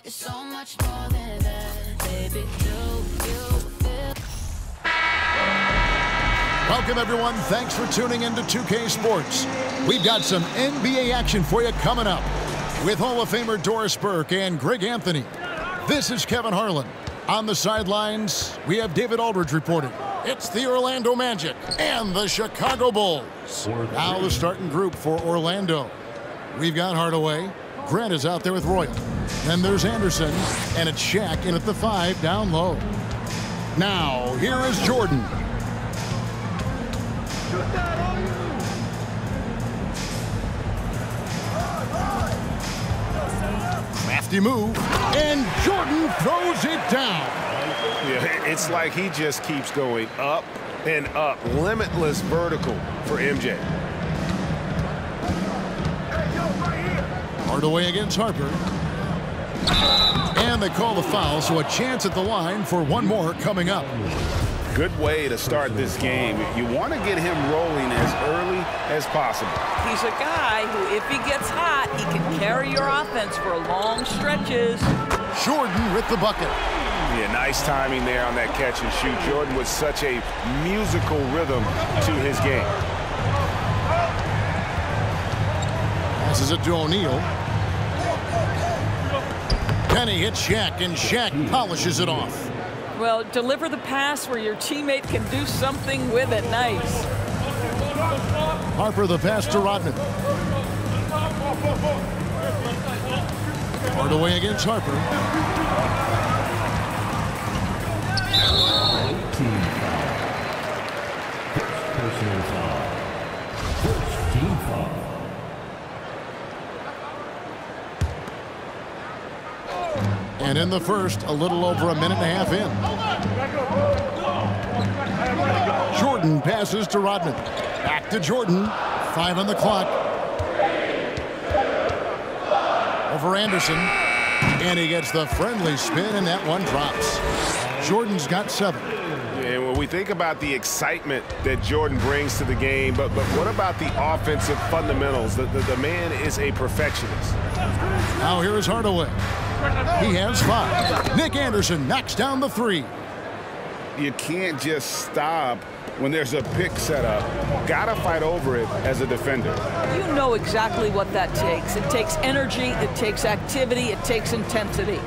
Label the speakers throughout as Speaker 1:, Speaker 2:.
Speaker 1: It's so much more than that, baby. Do you feel?
Speaker 2: Welcome, everyone. Thanks for tuning in to 2K Sports. We've got some NBA action for you coming up with Hall of Famer Doris Burke and Greg Anthony. This is Kevin Harlan. On the sidelines, we have David Aldridge reporting. It's the Orlando Magic and the Chicago Bulls. Now the starting group for Orlando. We've got Hardaway. Grant is out there with Royal. Then there's Anderson, and it's Shaq in at the 5 down low. Now, here is Jordan. Crafty move, and Jordan throws it down.
Speaker 3: Yeah, it's like he just keeps going up and up. Limitless vertical for MJ.
Speaker 2: Hardaway against Harper. And they call the foul, so a chance at the line for one more coming up.
Speaker 3: Good way to start this game. You want to get him rolling as early as possible.
Speaker 4: He's a guy who, if he gets hot, he can carry your offense for long stretches.
Speaker 2: Jordan with the bucket.
Speaker 3: Yeah, nice timing there on that catch and shoot. Jordan with such a musical rhythm to his game.
Speaker 2: Passes it to O'Neal. Penny hits Shaq, and Shaq polishes it off.
Speaker 4: Well, deliver the pass where your teammate can do something with it. Nice.
Speaker 2: Harper the pass to Rodman. Hardaway against Harper.
Speaker 5: Team foul. Personal foul. Team foul.
Speaker 2: And in the first, a little over a minute and a half in. Jordan passes to Rodman. Back to Jordan. 5 on the clock. Over Anderson. And he gets the friendly spin, and that one drops. Jordan's got 7.
Speaker 3: And when we think about the excitement that Jordan brings to the game, but what about the offensive fundamentals? The man is a perfectionist.
Speaker 2: Now here is Hardaway. He has 5. Nick Anderson knocks down the 3.
Speaker 3: You can't just stop when there's a pick set up. Gotta fight over it as a defender.
Speaker 4: You know exactly what that takes. It takes energy, it takes activity, it takes intensity.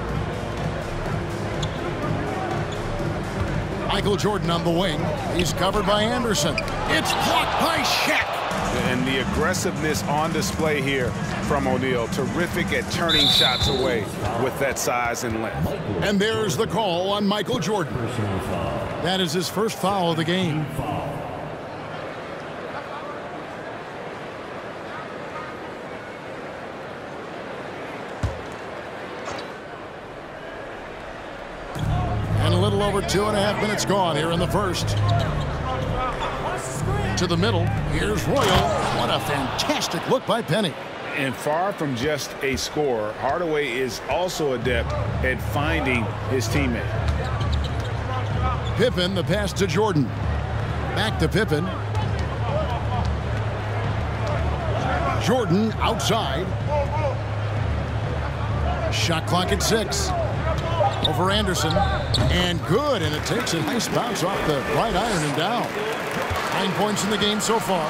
Speaker 2: Michael Jordan on the wing. He's covered by Anderson. It's blocked by Shaq.
Speaker 3: And the aggressiveness on display here from O'Neal. Terrific at turning shots away with that size and length.
Speaker 2: And there's the call on Michael Jordan. That is his first foul of the game. And a little over 2.5 minutes gone here in the first. To the middle, here's Royal. What a fantastic look by Penny.
Speaker 3: And far from just a scorer, Hardaway is also adept at finding his teammate.
Speaker 2: Pippen, the pass to Jordan. Back to Pippen. Jordan outside. Shot clock at 6. Over Anderson. And good, and it takes a nice bounce off the right iron and down. 9 points in the game so far.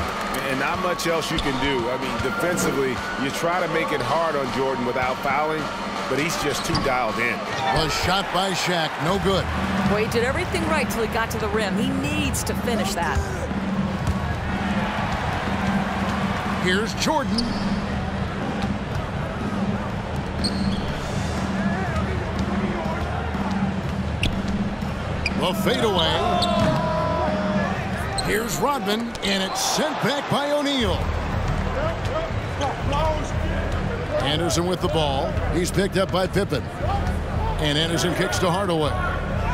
Speaker 3: And not much else you can do. I mean, defensively, you try to make it hard on Jordan without fouling, but he's just too dialed in.
Speaker 2: Was shot by Shaq, no good.
Speaker 4: Boy, he did everything right till he got to the rim. He needs to finish that.
Speaker 2: Here's Jordan. The fadeaway. Here's Rodman, and it's sent back by O'Neal. Anderson with the ball. He's picked up by Pippen. And Anderson kicks to Hardaway.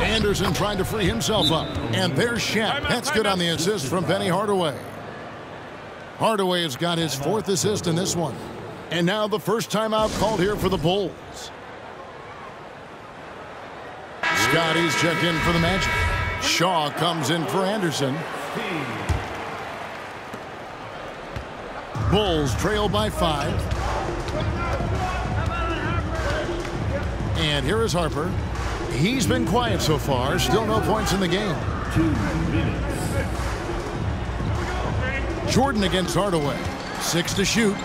Speaker 2: Anderson trying to free himself up. And there's Shaq. That's good on the assist from Penny Hardaway. Hardaway has got his 4th assist in this one. And now the first timeout called here for the Bulls. Scotty's checked in for the Magic. Shaw comes in for Anderson. Bulls trail by 5. And here is Harper. He's been quiet so far. Still no points in the game.
Speaker 5: 2 minutes.
Speaker 2: Jordan against Hardaway. 6 to shoot.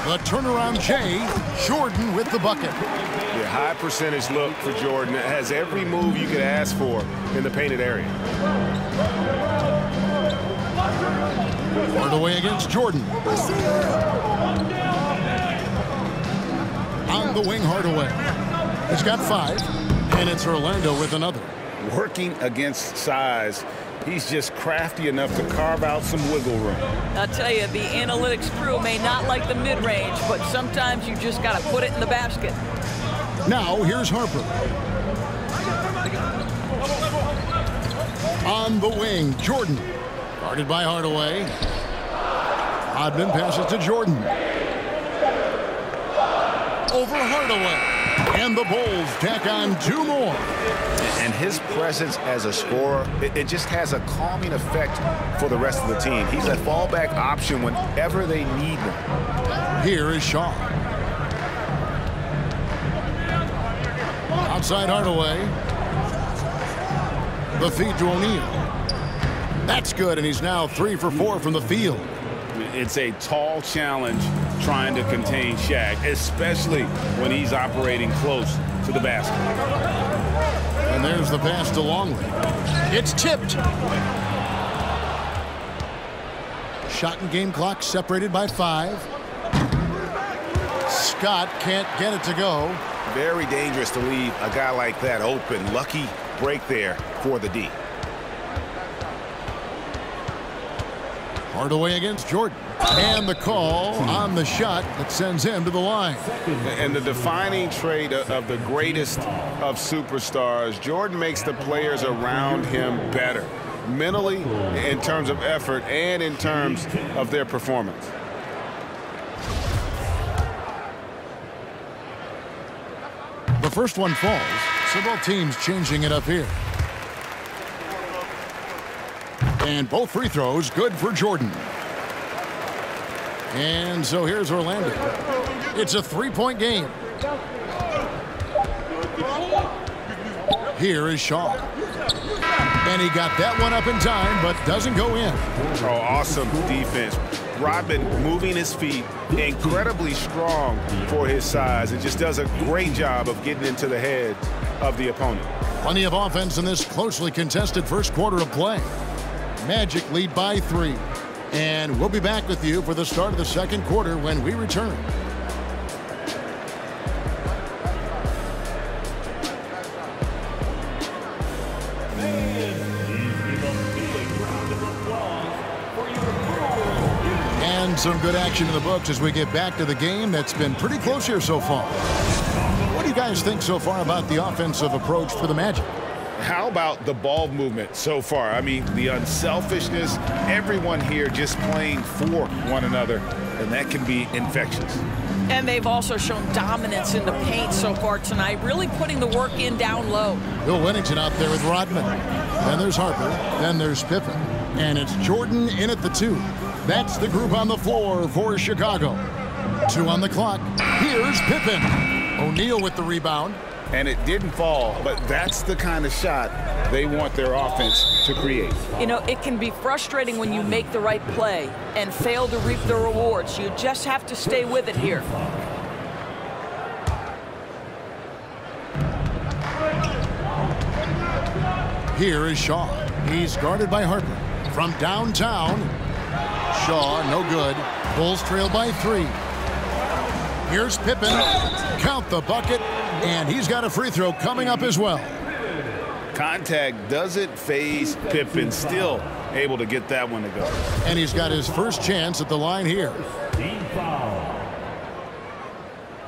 Speaker 2: The turnaround Jay. Jordan with the bucket.
Speaker 3: Yeah, high percentage look for Jordan. It has every move you could ask for in the painted area.
Speaker 2: Hardaway against Jordan. On the wing, Hardaway. He's got 5, and it's Orlando with another.
Speaker 6: Working against size, he's just crafty enough to carve out some wiggle room.
Speaker 4: I'll tell you, the analytics crew may not like the mid-range, but sometimes you just got to put it in the basket.
Speaker 2: Now, here's Harper. On the wing, Jordan. Guarded by Hardaway. Rodman passes to Jordan. Over Hardaway. And the Bulls tack on 2 more.
Speaker 6: And his presence as a scorer, it just has a calming effect for the rest of the team. He's a fallback option whenever they need one.
Speaker 2: Here is Shaw. Outside Hardaway. The feed to O'Neal. That's good, and he's now 3 for 4 from the field.
Speaker 6: It's a tall challenge trying to contain Shaq, especially when he's operating close to the basket.
Speaker 2: And there's the pass to Longley. It's tipped. Shot and game clock separated by 5. Scott can't get it to go.
Speaker 3: Very dangerous to leave a guy like that open. Lucky break there for the D.
Speaker 2: Hardaway against Jordan. And the call on the shot that sends him to the line.
Speaker 3: And the defining trait of the greatest of superstars, Jordan makes the players around him better. Mentally, in terms of effort, and in terms of their performance.
Speaker 2: The first one falls, so both teams changing it up here. And both free throws good for Jordan. And so here's Orlando. It's a 3-point game. Here is Shaw. And he got that one up in time, but doesn't go in.
Speaker 3: Oh, awesome defense. Rodman moving his feet, incredibly strong for his size, and just does a great job of getting into the head of the opponent.
Speaker 2: Plenty of offense in this closely contested first quarter of play. Magic lead by 3. And we'll be back with you for the start of the second quarter when we return. And some good action in the books as we get back to the game that's been pretty close here so far. What do you guys think so far about the offensive approach for the Magic?
Speaker 6: How about the ball movement so far? I mean, the unselfishness, everyone here just playing for one another, and that can be infectious.
Speaker 4: And they've also shown dominance in the paint so far tonight, really putting the work in down low.
Speaker 2: Bill Wennington out there with Rodman. Then there's Harper. Then there's Pippen. And it's Jordan in at the 2. That's the group on the floor for Chicago. 2 on the clock. Here's Pippen. O'Neal with the rebound.
Speaker 6: And it didn't fall, but that's the kind of shot they want their offense to create.
Speaker 4: You know, it can be frustrating when you make the right play and fail to reap the rewards. You just have to stay with it here.
Speaker 2: Here is Shaw. He's guarded by Harper. From downtown, Shaw, no good. Bulls trail by 3. Here's Pippen. Count the bucket. And he's got a free throw coming up as well.
Speaker 6: Contact doesn't faze Pippen. Still able to get that one to go.
Speaker 2: And he's got his first chance at the line here.
Speaker 5: Team foul.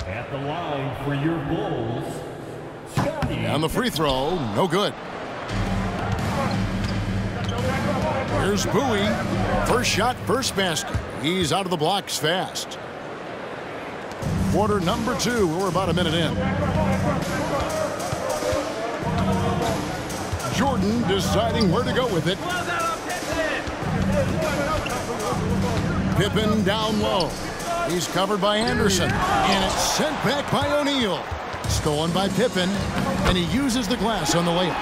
Speaker 5: At the line for your Bulls, Scotty.
Speaker 2: And the free throw, no good. Here's Bowie. First shot, first basket. He's out of the blocks fast. Quarter number 2. We're about a minute in. Jordan deciding where to go with it. Pippen down low. He's covered by Anderson, and it's sent back by O'Neal. Stolen by Pippen, and he uses the glass on the layup.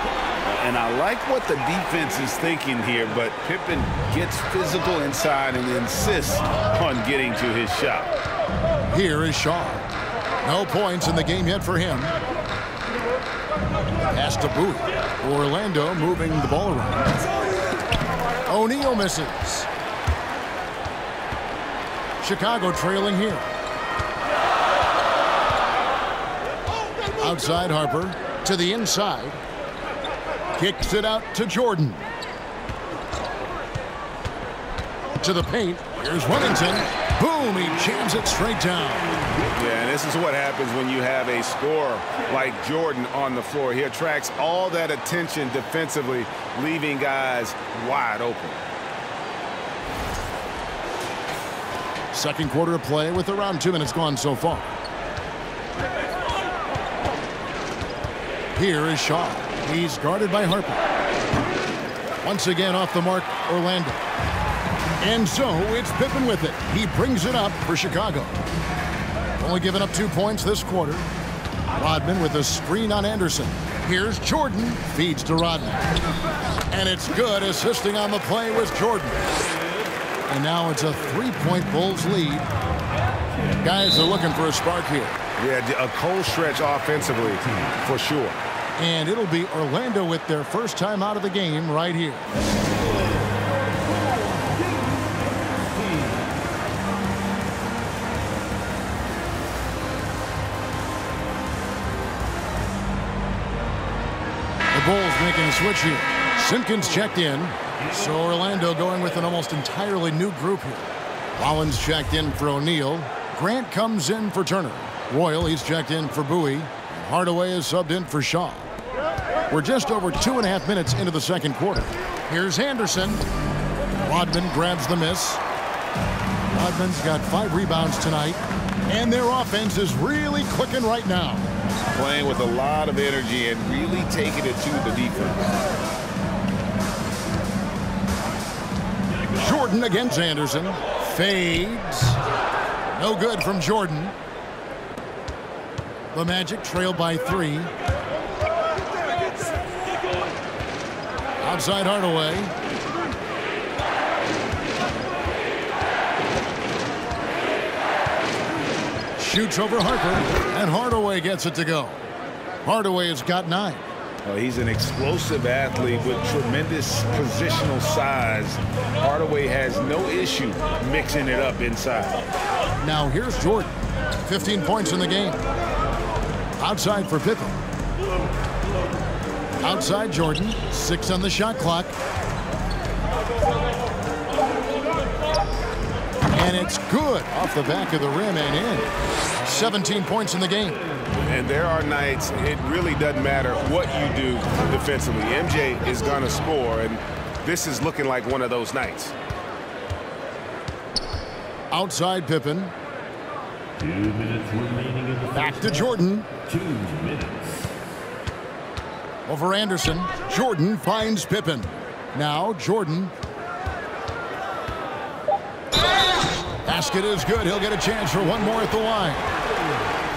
Speaker 6: And I like what the defense is thinking here, but Pippen gets physical inside and insists on getting to his shot.
Speaker 2: Here is Shaw. No points in the game yet for him. Pass to Bowie. Orlando moving the ball around. O'Neal misses. Chicago trailing here. Outside Harper to the inside. Kicks it out to Jordan. To the paint. Here's Wellington. Boom, he jams it straight down.
Speaker 3: Yeah, and this is what happens when you have a scorer like Jordan on the floor. He attracts all that attention defensively, leaving guys wide open.
Speaker 2: Second quarter of play with around 2 minutes gone so far. Here is Shaw. He's guarded by Harper. Once again off the mark, Orlando. And so it's Pippen with it. He brings it up for Chicago. Only giving up 2 points this quarter. Rodman with a screen on Anderson. Here's Jordan. Feeds to Rodman. And it's good. Assisting on the play was Jordan. And now it's a 3-point Bulls lead. Guys are looking for a spark here.
Speaker 3: Yeah, a cold stretch offensively for sure.
Speaker 2: And it'll be Orlando with their first time out of the game right here. The Bulls making a switch here. Simpkins checked in. So Orlando going with an almost entirely new group here. Rollins checked in for O'Neal. Grant comes in for Turner. Royal, he's checked in for Bowie. Hardaway is subbed in for Shaw. We're just over 2.5 minutes into the second quarter. Here's Anderson. Rodman grabs the miss. Rodman's got 5 rebounds tonight. And their offense is really clicking right now.
Speaker 3: Playing with a lot of energy and really taking it to the defense.
Speaker 2: Jordan against Anderson. Fades. No good from Jordan. The Magic trail by 3. Outside Hardaway. Shoots over Harper, and Hardaway gets it to go. Hardaway has got 9.
Speaker 6: He's an explosive athlete with tremendous positional size. Hardaway has no issue mixing it up inside.
Speaker 2: Now here's Jordan. 15 points in the game. Outside for Pippen. Outside Jordan. 6 on the shot clock. And it's good off the back of the rim and in. 17 points in the game.
Speaker 3: And there are nights it really doesn't matter what you do defensively. MJ is going to score, and this is looking like one of those nights.
Speaker 2: Outside Pippen.
Speaker 5: 2 minutes remaining in the
Speaker 2: Back
Speaker 5: first
Speaker 2: to
Speaker 5: half.
Speaker 2: Jordan.
Speaker 5: 2 minutes.
Speaker 2: Over Anderson. Jordan finds Pippen. Now Jordan. Basket is good. He'll get a chance for one more at the line.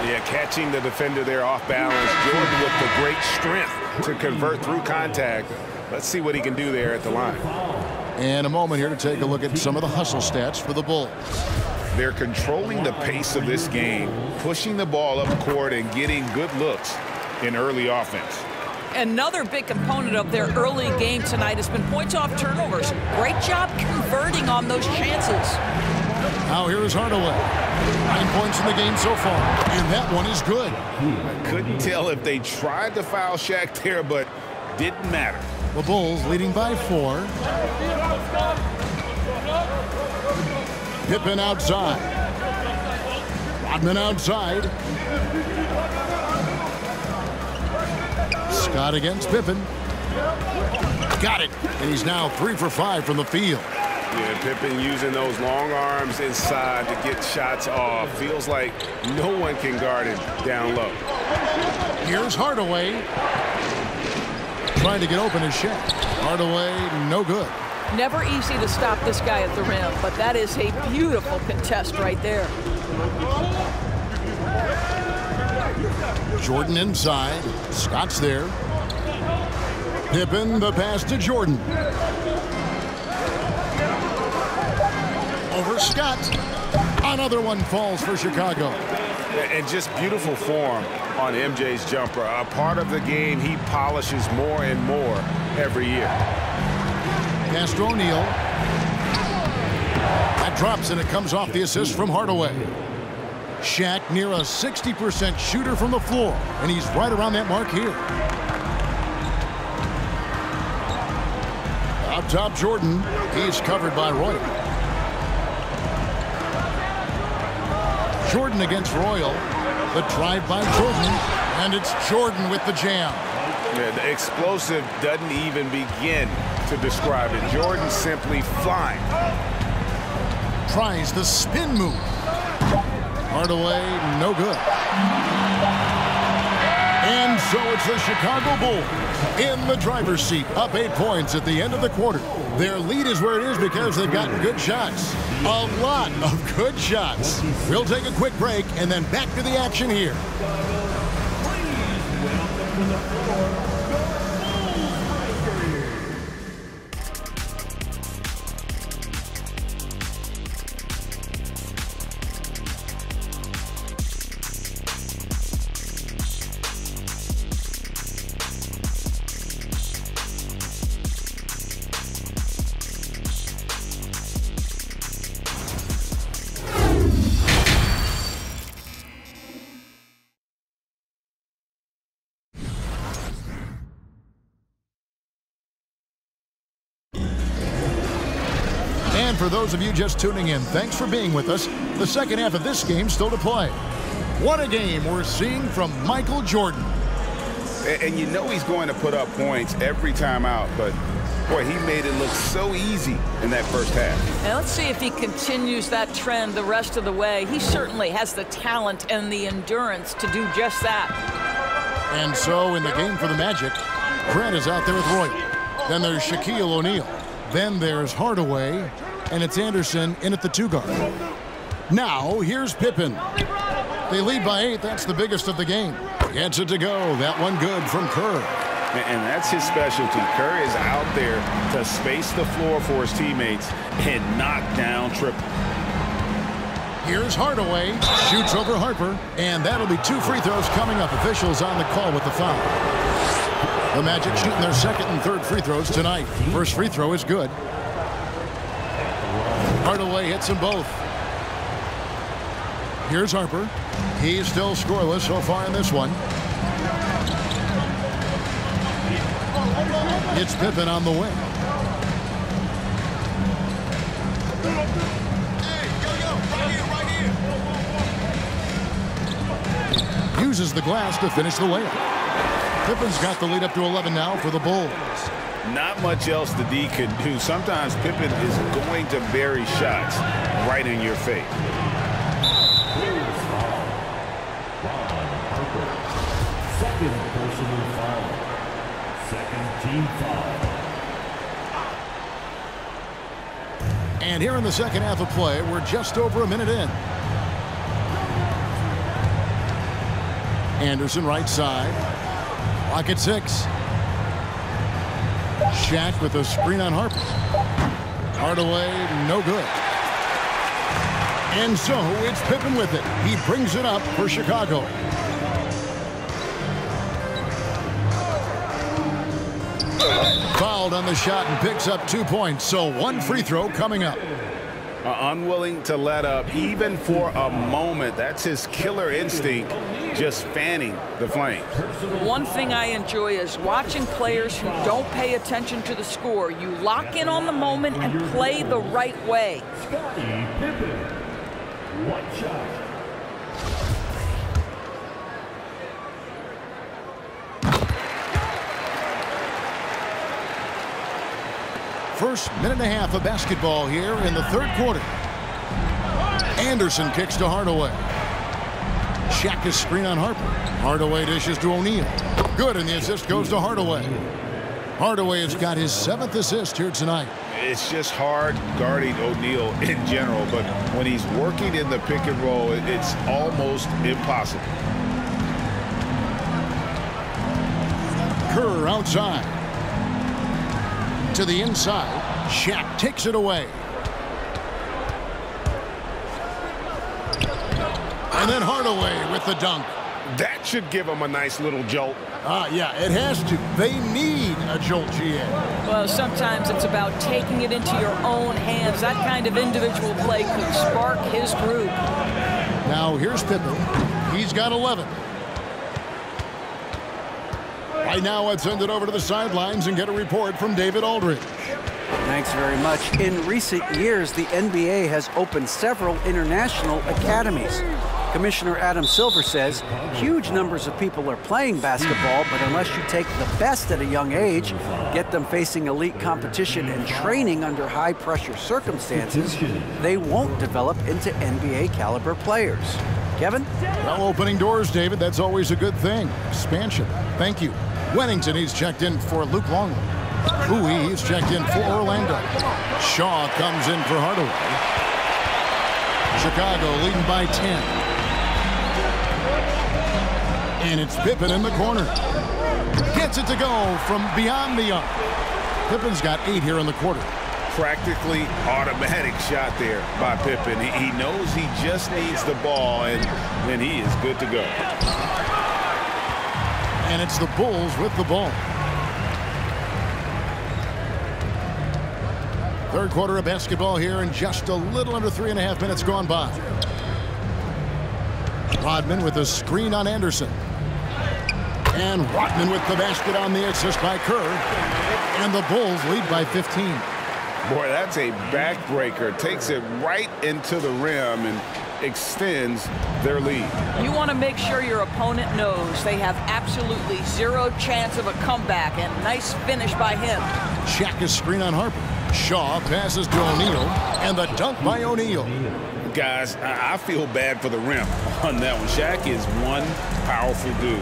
Speaker 3: Yeah, catching the defender there off balance. Jordan with the great strength to convert through contact. Let's see what he can do there at the line.
Speaker 2: And a moment here to take a look at some of the hustle stats for the Bulls.
Speaker 3: They're controlling the pace of this game, pushing the ball up court and getting good looks in early offense.
Speaker 4: Another big component of their early game tonight has been points off turnovers. Great job converting on those chances.
Speaker 2: Now here is Hardaway. 9 points in the game so far, and that one is good.
Speaker 3: I couldn't tell if they tried to foul Shaq there, but didn't matter.
Speaker 2: The Bulls leading by 4. Pippen outside. Rodman outside. Scott against Pippen. Got it. And he's now 3 for 5 from the field.
Speaker 3: Yeah, Pippen using those long arms inside to get shots off. Feels like no one can guard him down low.
Speaker 2: Here's Hardaway. Trying to get open his shot. Hardaway, no good.
Speaker 4: Never easy to stop this guy at the rim, but that is a beautiful contest right there.
Speaker 2: Jordan inside. Scott's there. Pippen, the pass to Jordan. Over Scott. Another one falls for Chicago.
Speaker 3: And just beautiful form on MJ's jumper. A part of the game he polishes more and more every year.
Speaker 2: Pass to O'Neal. That drops, and it comes off the assist from Hardaway. Shaq near a 60% shooter from the floor, and he's right around that mark here. Up top, Jordan. He's covered by Royal. Jordan against Royal. The drive by Jordan, and it's Jordan with the jam.
Speaker 3: Yeah, the explosive doesn't even begin to describe it. Jordan simply flying.
Speaker 2: Tries the spin move. Hardaway, no good. And so it's the Chicago Bulls in the driver's seat, up 8 points at the end of the quarter. Their lead is where it is because they've gotten good shots. A lot of good shots. We'll take a quick break and then back to the action here. And for those of you just tuning in, thanks for being with us. The second half of this game still to play. What a game we're seeing from Michael Jordan.
Speaker 3: And you know he's going to put up points every time out, but boy, he made it look so easy in that first half.
Speaker 4: Now let's see if he continues that trend the rest of the way. He certainly has the talent and the endurance to do just that.
Speaker 2: And so in the game for the Magic, Grant is out there with Roy. Then there's Shaquille O'Neal. Then there's Hardaway, and it's Anderson in at the 2 guard. Now, here's Pippen. They lead by 8. That's the biggest of the game. Gets it to go. That one good from Kerr.
Speaker 3: And that's his specialty. Kerr is out there to space the floor for his teammates and knock down triple.
Speaker 2: Here's Hardaway. Shoots over Harper, and that'll be 2 free throws coming up. Officials on the call with the foul. The Magic shooting their second and third free throws tonight. First free throw is good. Hardaway hits them both. Here's Harper. He's still scoreless so far in this one. It's Pippen on the wing. Uses the glass to finish the layup. Pippen's got the lead up to 11 now for the Bulls.
Speaker 3: Not much else the D can do. Sometimes Pippen is going to bury shots right in your face.
Speaker 5: Second personal foul. Second team foul.
Speaker 2: And here in the second half of play, we're just over a minute in. Anderson right side. Clock at 6. Shaq with a screen on Harper. Hardaway, no good. And so it's Pippen with it. He brings it up for Chicago. Fouled on the shot and picks up 2 points. So 1 free throw coming up.
Speaker 3: Unwilling to let up even for a moment. That's his killer instinct, just fanning the flames.
Speaker 4: One thing I enjoy is watching players who don't pay attention to the score. You lock in on the moment and play the right way.
Speaker 5: Scottie Pippen. One shot.
Speaker 2: First minute and a half of basketball here in the third quarter. Anderson kicks to Hardaway. Shaq is screen on Harper. Hardaway dishes to O'Neal. Good, and the assist goes to Hardaway. Hardaway has got his 7th assist here tonight.
Speaker 6: It's just hard guarding O'Neal in general, but when he's working in the pick and roll, it's almost impossible.
Speaker 2: Kerr outside. To the inside. Shaq takes it away. And then Hardaway with the dunk.
Speaker 3: That should give him a nice little jolt.
Speaker 2: Yeah, it has to. They need a jolt, GA.
Speaker 4: Well, sometimes it's about taking it into your own hands. That kind of individual play could spark his group.
Speaker 2: Now here's Pippen. He's got 11. Right now, let's send it over to the sidelines and get a report from David Aldridge.
Speaker 7: Thanks very much. In recent years, the NBA has opened several international academies. Commissioner Adam Silver says huge numbers of people are playing basketball, but unless you take the best at a young age, get them facing elite competition and training under high-pressure circumstances, they won't develop into NBA-caliber players. Kevin?
Speaker 2: Well, opening doors, David, that's always a good thing. Expansion. Thank you. Wennington, he's checked in for Luke Longley. Bowie, he's checked in for Orlando. Shaw comes in for Hardaway. Chicago leading by 10. And it's Pippen in the corner. Gets it to go from beyond the arc. Pippen's got 8 here in the quarter.
Speaker 6: Practically automatic shot there by Pippen. He knows he just needs the ball, and then he is good to go.
Speaker 2: And it's the Bulls with the ball. Third quarter of basketball here, and just a little under 3.5 minutes gone by. Rodman with a screen on Anderson. And Rodman with the basket on the assist by Kerr. And the Bulls lead by 15.
Speaker 3: Boy, that's a backbreaker. Takes it right into the rim and extends their lead.
Speaker 4: You want to make sure your opponent knows they have absolutely zero chance of a comeback, and nice finish by him.
Speaker 2: Shaq is screen on Harper. Shaw passes to O'Neal, and the dunk by O'Neal.
Speaker 6: Guys, I feel bad for the rim on that one. Shaq is one powerful dude.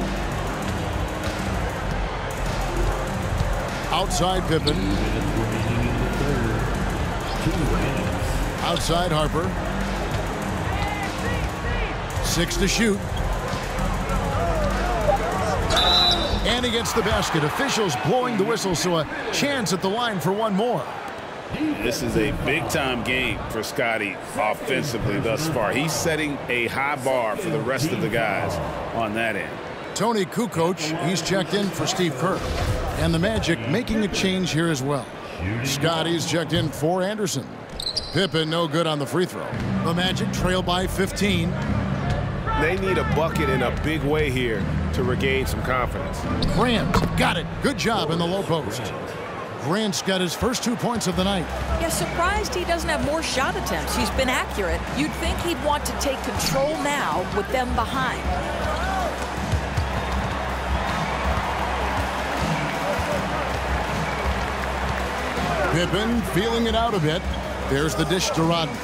Speaker 2: Outside Pippen. Outside Harper. 6 to shoot. And he gets the basket. Officials blowing the whistle, so a chance at the line for one more.
Speaker 6: This is a big-time game for Scotty offensively thus far. He's setting a high bar for the rest of the guys on that end.
Speaker 2: Tony Kukoc, he's checked in for Steve Kerr. And the Magic making a change here as well. Scotty's checked in for Anderson. Pippen no good on the free throw. The Magic trail by 15.
Speaker 3: They need a bucket in a big way here to regain some confidence.
Speaker 2: Grant got it. Good job in the low post. Grant's got his first 2 points of the night.
Speaker 4: Yeah, surprised he doesn't have more shot attempts. He's been accurate. You'd think he'd want to take control now with them behind.
Speaker 2: Pippen feeling it out a bit. There's the dish to Rodman.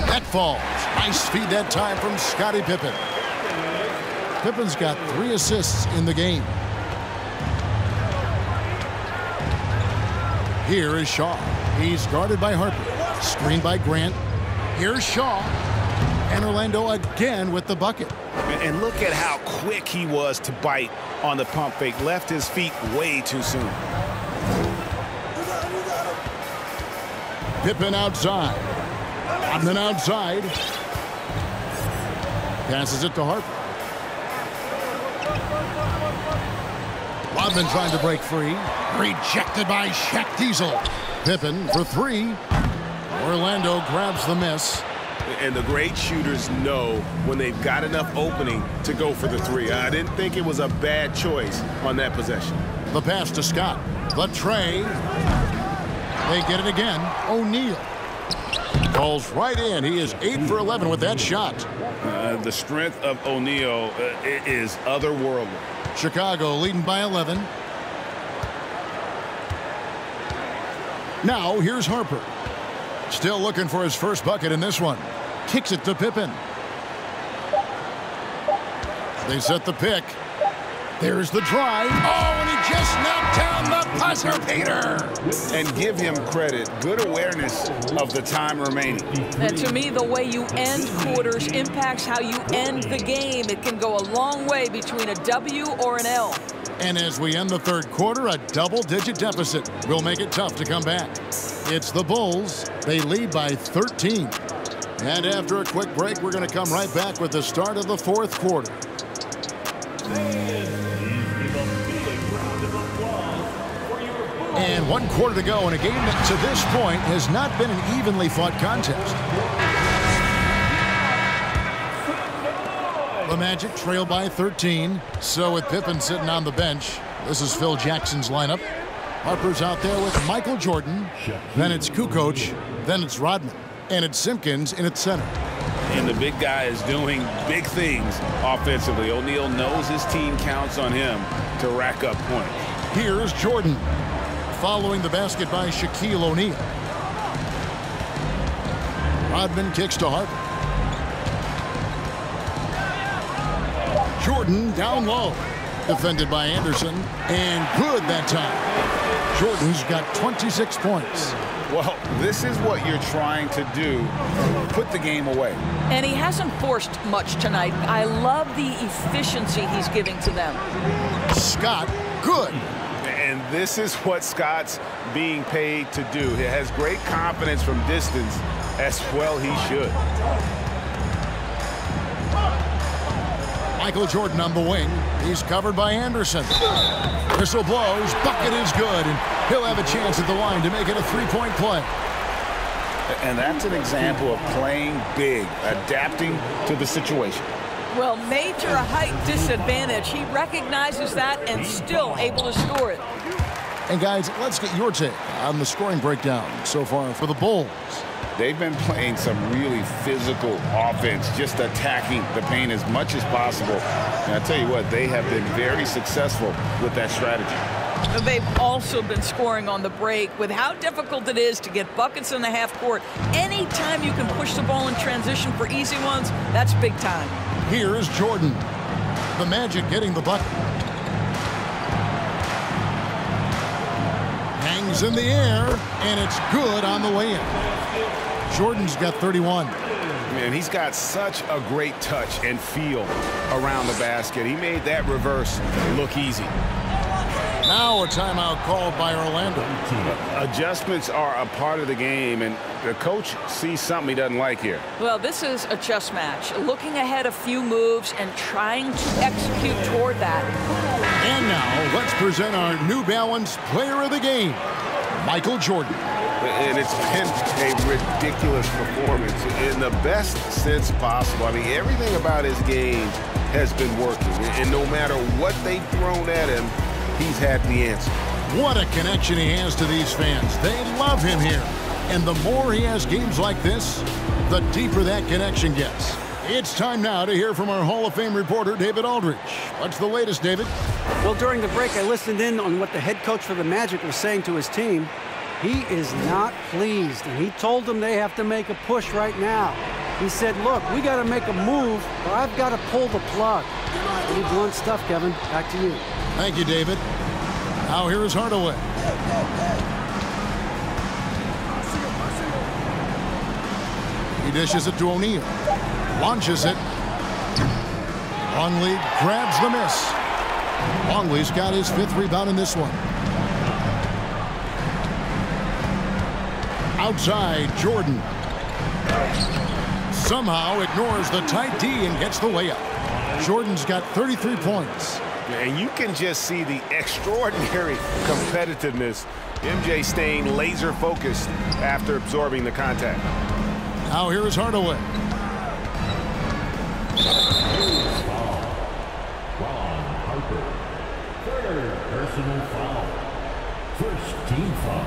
Speaker 2: That falls. Nice feed that time from Scottie Pippen. Pippen's got 3 assists in the game. Here is Shaw. He's guarded by Harper. Screened by Grant. Here's Shaw. And Orlando again with the bucket.
Speaker 6: And look at how quick he was to bite on the pump fake. Left his feet way too soon.
Speaker 2: Pippen outside. Rodman outside. Passes it to Harper. Rodman trying to break free. Rejected by Shaq Diesel. Pippen for 3. Orlando grabs the miss.
Speaker 3: And the great shooters know when they've got enough opening to go for the 3. I didn't think it was a bad choice on that possession.
Speaker 2: The pass to Scott. The tray. They get it again. O'Neal falls right in. He is 8 for 11 with that shot.
Speaker 6: The strength of O'Neal is otherworldly.
Speaker 2: Chicago leading by 11. Now here's Harper. Still looking for his first bucket in this one. Kicks it to Pippen. They set the pick. There's the drive. Oh, and he just knocked down the buzzer beater.
Speaker 3: And give him credit. Good awareness of the time remaining.
Speaker 4: And to me, the way you end quarters impacts how you end the game. It can go a long way between a W or an L.
Speaker 2: And as we end the third quarter, a double-digit deficit will make it tough to come back. It's the Bulls. They lead by 13. And after a quick break, we're going to come right back with the start of the fourth quarter. And 1 quarter to go in a game that to this point has not been an evenly fought contest. The Magic trail by 13. So with Pippen sitting on the bench, this is Phil Jackson's lineup. Harper's out there with Michael Jordan. Then it's Kukoc. Then it's Rodman. And it's Simpkins in its center.
Speaker 3: And the big guy is doing big things offensively. O'Neal knows his team counts on him to rack up points.
Speaker 2: Here's Jordan. Following the basket by Shaquille O'Neal. Rodman kicks to Harper. Jordan down low. Defended by Anderson. And good that time. Jordan's got 26 points.
Speaker 3: Well, this is what you're trying to do. Put the game away.
Speaker 4: And he hasn't forced much tonight. I love the efficiency he's giving to them.
Speaker 2: Scott, good.
Speaker 3: And this is what Scott's being paid to do. He has great confidence from distance, as well he should.
Speaker 2: Michael Jordan on the wing. He's covered by Anderson. Whistle blows. Bucket is good. And he'll have a chance at the line to make it a three-point play.
Speaker 3: And that's an example of playing big, adapting to the situation.
Speaker 4: Well, major height disadvantage. He recognizes that and still able to score it.
Speaker 2: And guys, let's get your take on the scoring breakdown so far for the Bulls.
Speaker 3: They've been playing some really physical offense, just attacking the paint as much as possible. And I tell you what, they have been very successful with that strategy.
Speaker 4: They've also been scoring on the break. With how difficult it is to get buckets in the half court, anytime you can push the ball in transition for easy ones, that's big time.
Speaker 2: Here's Jordan. The Magic getting the bucket. Hangs in the air, and it's good on the way in. Jordan's got 31.
Speaker 3: Man, he's got such a great touch and feel around the basket. He made that reverse look easy.
Speaker 2: Now a timeout called by Orlando.
Speaker 3: Adjustments are a part of the game, and the coach sees something he doesn't like here.
Speaker 4: Well, this is a chess match. Looking ahead a few moves and trying to execute toward that.
Speaker 2: And now let's present our New Balance Player of the Game, Michael Jordan.
Speaker 3: And it's been a ridiculous performance in the best sense possible. I mean, everything about his game has been working. And no matter what they've thrown at him, he's had the answer.
Speaker 2: What a connection he has to these fans. They love him here. And the more he has games like this, the deeper that connection gets. It's time now to hear from our Hall of Fame reporter, David Aldridge. What's the latest, David?
Speaker 7: Well, during the break, I listened in on what the head coach for the Magic was saying to his team. He is not pleased, and he told them they have to make a push right now. He said, look, we got to make a move, or I've got to pull the plug. Pretty blunt stuff, Kevin. Back to you.
Speaker 2: Thank you, David. Now here is Hardaway. He dishes it to O'Neal. Launches it. Longley grabs the miss. Longley's got his 5th rebound in this one. Outside, Jordan. Somehow ignores the tight D and gets the way up. Jordan's got 33 points.
Speaker 3: And you can just see the extraordinary competitiveness. MJ staying laser focused after absorbing the contact.
Speaker 2: Now here is Hardaway.
Speaker 5: Ron Harper. Third personal foul. First team foul.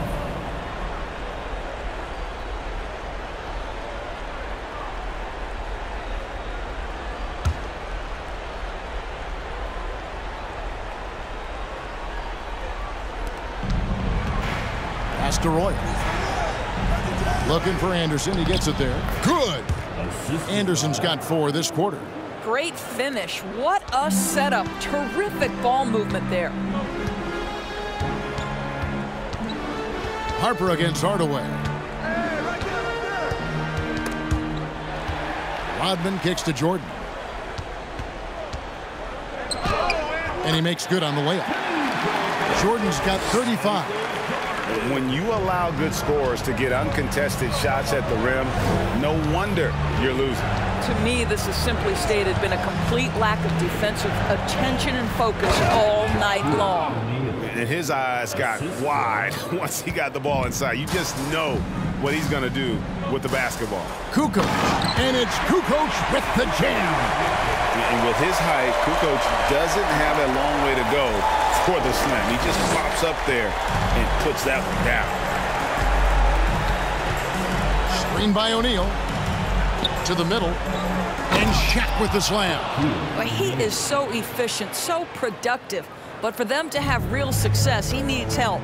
Speaker 2: Pass to Roy. Looking for Anderson. He gets it there. Good. Anderson's got 4 this quarter.
Speaker 4: great finish. What a setup. Terrific ball movement there.
Speaker 2: Harper against Hardaway. Rodman kicks to Jordan. And he makes good on the layup. Jordan's got 35.
Speaker 6: When you allow good scorers to get uncontested shots at the rim, no wonder you're losing.
Speaker 4: To me, this has simply stated been a complete lack of defensive attention and focus all night long.
Speaker 6: And his eyes got wide once he got the ball inside. You just know what he's going to do with the basketball.
Speaker 2: Kukoc, and it's Kukoc with the jam.
Speaker 6: And with his height, Kukoc doesn't have a long way to go for the slam. He just pops up there and puts that one down.
Speaker 2: Screen by O'Neal. To the middle. And Shaq with the slam.
Speaker 4: But he is so efficient, so productive. But for them to have real success, he needs help.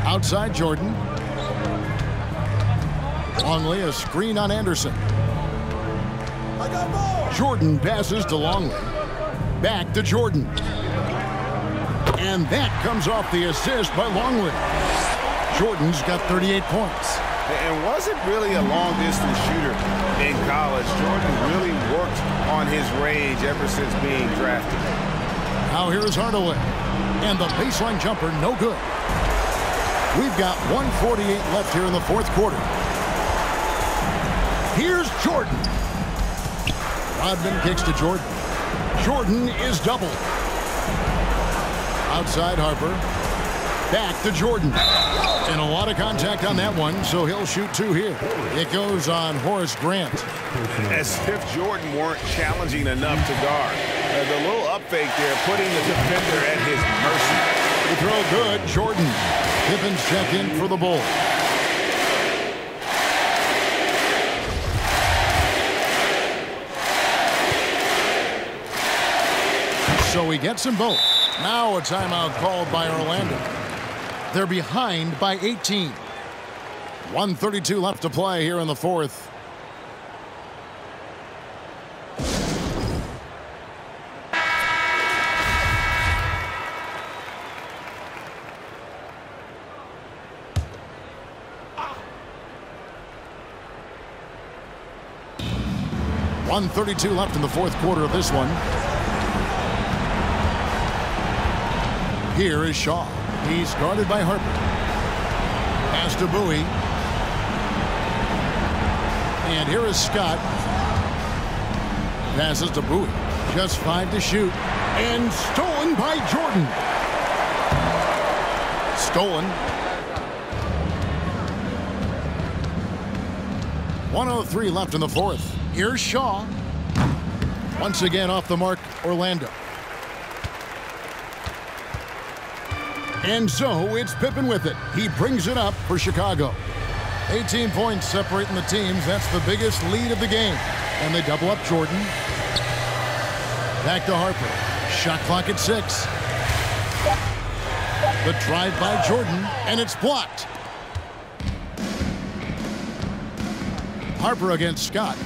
Speaker 2: Outside Jordan. Longley, a screen on Anderson. Jordan passes to Longley. Back to Jordan. And that comes off the assist by Longley. Jordan's got 38 points.
Speaker 3: And wasn't really a long-distance shooter in college. Jordan really worked on his range ever since being drafted.
Speaker 2: Now here is Hardaway. And the baseline jumper, no good. We've got 1:48 left here in the fourth quarter. Here's Jordan. Rodman kicks to Jordan. Jordan is doubled. Outside Harper. Back to Jordan. And a lot of contact on that one, so he'll shoot two here. It goes on Horace Grant.
Speaker 3: As if Jordan weren't challenging enough to guard. The little up fake there, putting the defender at his mercy.
Speaker 2: The throw good, Jordan. Pippin's check in for the Bulls. So he gets them both. Now a timeout called by Orlando. They're behind by 18. 1:32 left to play here in the fourth. .132 left in the fourth quarter of this one. Here is Shaw. He's guarded by Harper. Pass to Bowie. And here is Scott. Passes to Bowie. Just 5 to shoot. And stolen by Jordan. Stolen. 1:03 left in the fourth. Here's Shaw. Once again off the mark, Orlando. And so it's Pippen with it. He brings it up for Chicago. 18 points separating the teams. That's the biggest lead of the game. And they double up Jordan. Back to Harper. Shot clock at 6. The drive by Jordan, and it's blocked. Harper against Scott.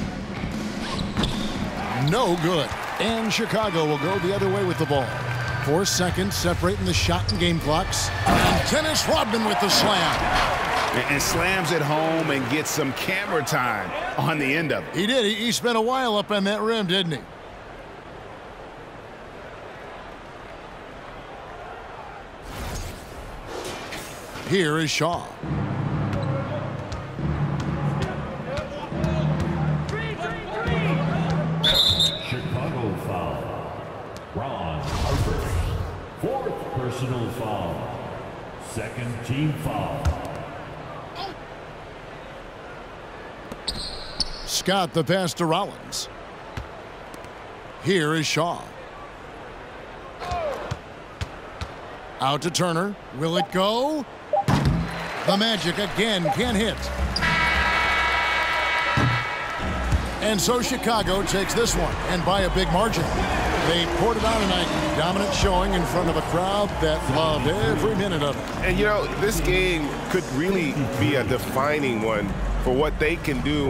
Speaker 2: No good. And Chicago will go the other way with the ball. 4 seconds separating the shot and game clocks. And Dennis Rodman with the slam.
Speaker 6: And slams it home and gets some camera time on the end of it.
Speaker 2: He did. He spent a while up on that rim, didn't he? Here is Shaw.
Speaker 5: Chicago foul. Ron Harper. 4th personal foul. 2nd team foul.
Speaker 2: Scott the pass to Rollins. Here is Shaw. Out to Turner. Will it go? The Magic again can't hit. And so Chicago takes this one, and by a big margin. They poured it on tonight. Dominant showing in front of a crowd that loved every minute of it.
Speaker 3: And, you know, this game could really be a defining one for what they can do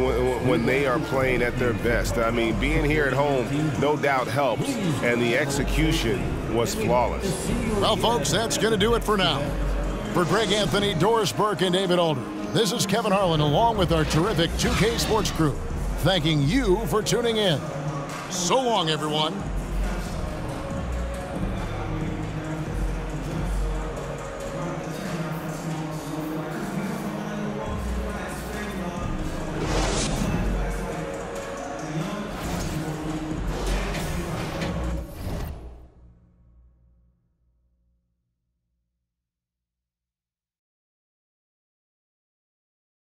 Speaker 3: when they are playing at their best. I mean, being here at home no doubt helps, and the execution was flawless.
Speaker 2: Well, folks, that's going to do it for now. For Greg Anthony, Doris Burke, and David Alder, this is Kevin Harlan along with our terrific 2K Sports crew, thanking you for tuning in. So long, everyone.